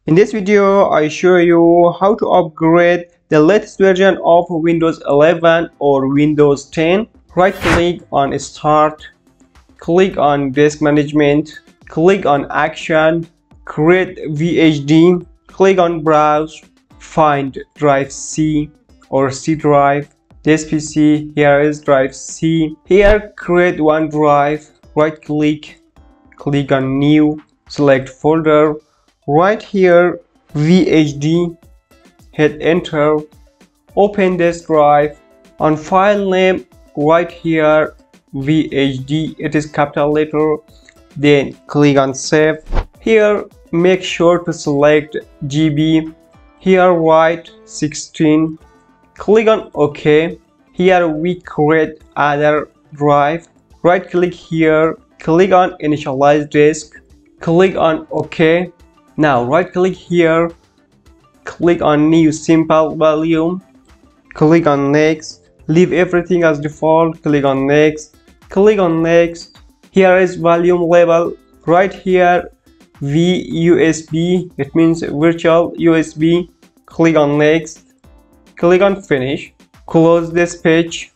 In this video, I show you how to upgrade the latest version of Windows 11 or Windows 10. Right click on Start, click on Disk Management, click on Action, create VHD, click on Browse, find drive C or C drive. This PC, here is drive C. Here create one drive, right click, click on New, select folder. Right here VHD, hit enter, open this drive. On file name, right here VHD, it is capital letter, then click on save. Here make sure to select GB, here write 16, click on OK. Here we create other drive, right click here, click on initialize disk, click on OK. Now right click here, click on new simple volume, click on next, leave everything as default, click on next, click on next. Here is volume level, right here VUSB, it means virtual USB. Click on next, click on finish, close this page,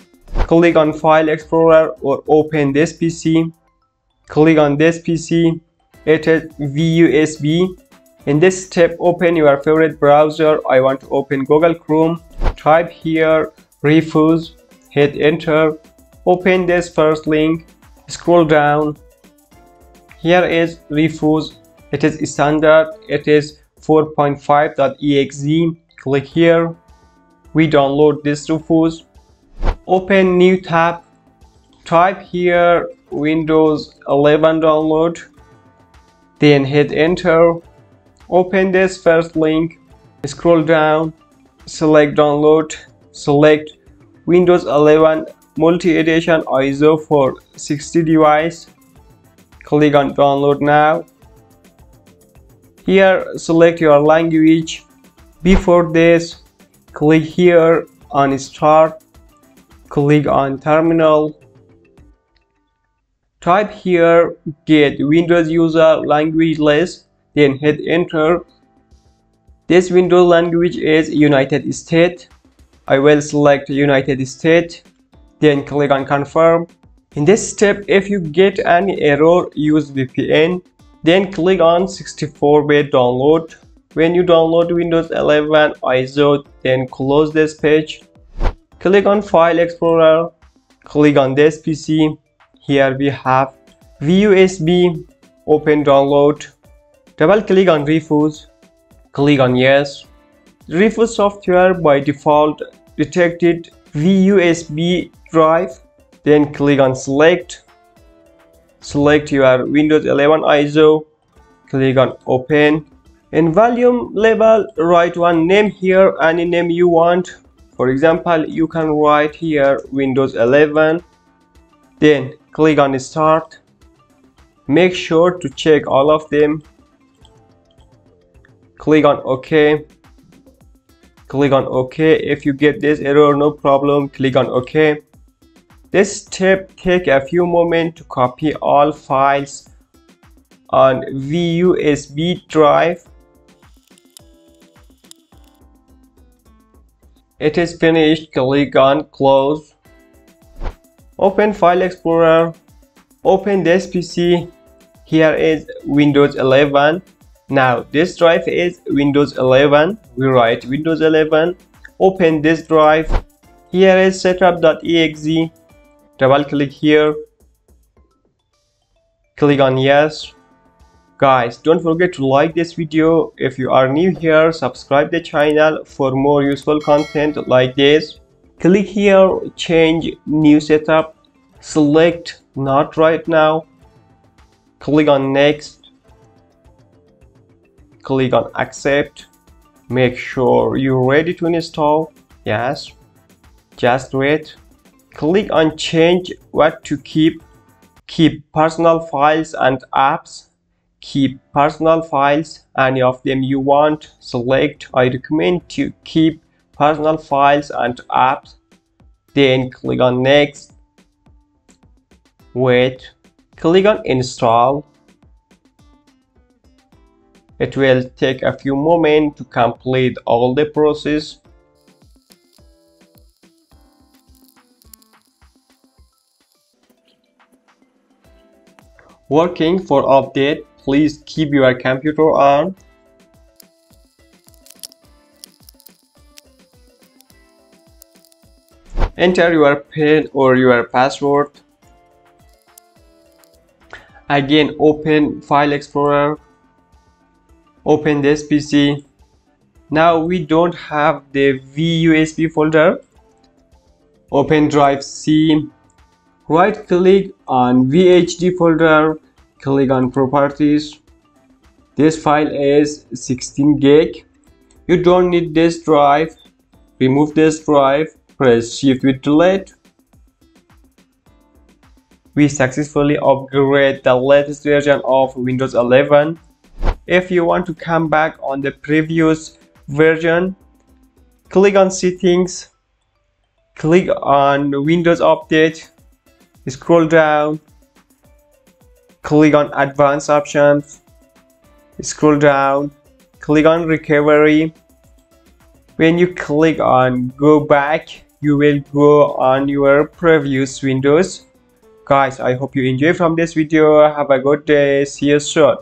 click on File Explorer or open this PC, click on this PC, it is VUSB. In this step, open your favorite browser. I want to open Google Chrome. Type here Rufus, hit enter, open this first link, scroll down. Here is Rufus, it is standard, it is 4.5.exe. click here, we download this Rufus. Open new tab, type here Windows 11 download, then hit enter. Open this first link, scroll down, select download, select Windows 11 multi-edition ISO for 60 device, click on download now. Here select your language. Before this, click here on start, click on terminal, type here get Windows user language list, then hit enter. This Windows language is United States. I will select United States, then click on confirm. In this step, if you get any error, use VPN, then click on 64-bit download. When you download Windows 11 ISO, then close this page, click on File Explorer, click on this PC. Here we have VUSB, open download. Double click on Rufus, click on yes. Rufus software by default detected VUSB drive, then click on select. Select your Windows 11 ISO, click on open. In volume level, write one name here, any name you want. For example, you can write here Windows 11, then click on start. Make sure to check all of them. Click on OK. Click on OK. If you get this error, no problem, click on OK. This step takes a few moments to copy all files on VUSB drive. It is finished, click on close. Open File Explorer, open this PC. Here is Windows 11. Now this drive is Windows 11. We write Windows 11. Open this drive. Here is setup.exe. Double click here. Click on yes. Guys, don't forget to like this video. If you are new here, subscribe the channel for more useful content like this. Click here, change new setup. Select not right now. Click on next. Click on accept. Make sure you're ready to install. Yes, just wait. Click on change what to keep. Keep personal files and apps. Keep personal files, any of them you want, select. I recommend to keep personal files and apps. Then click on next. Wait, click on install. It will take a few moments to complete all the process. Working for update, please keep your computer on. Enter your PIN or your password. Again, open File Explorer. Open this PC. Now we don't have the VUSB folder. Open Drive C. Right click on VHD folder. Click on Properties. This file is 16 gig. You don't need this drive. Remove this drive. Press Shift with Delete. We successfully upgrade the latest version of Windows 11. If you want to come back on the previous version, click on Settings, click on Windows Update, scroll down, click on Advanced Options, scroll down, click on Recovery. When you click on Go Back, you will go on your previous Windows. Guys, I hope you enjoyed from this video. Have a good day. See you soon.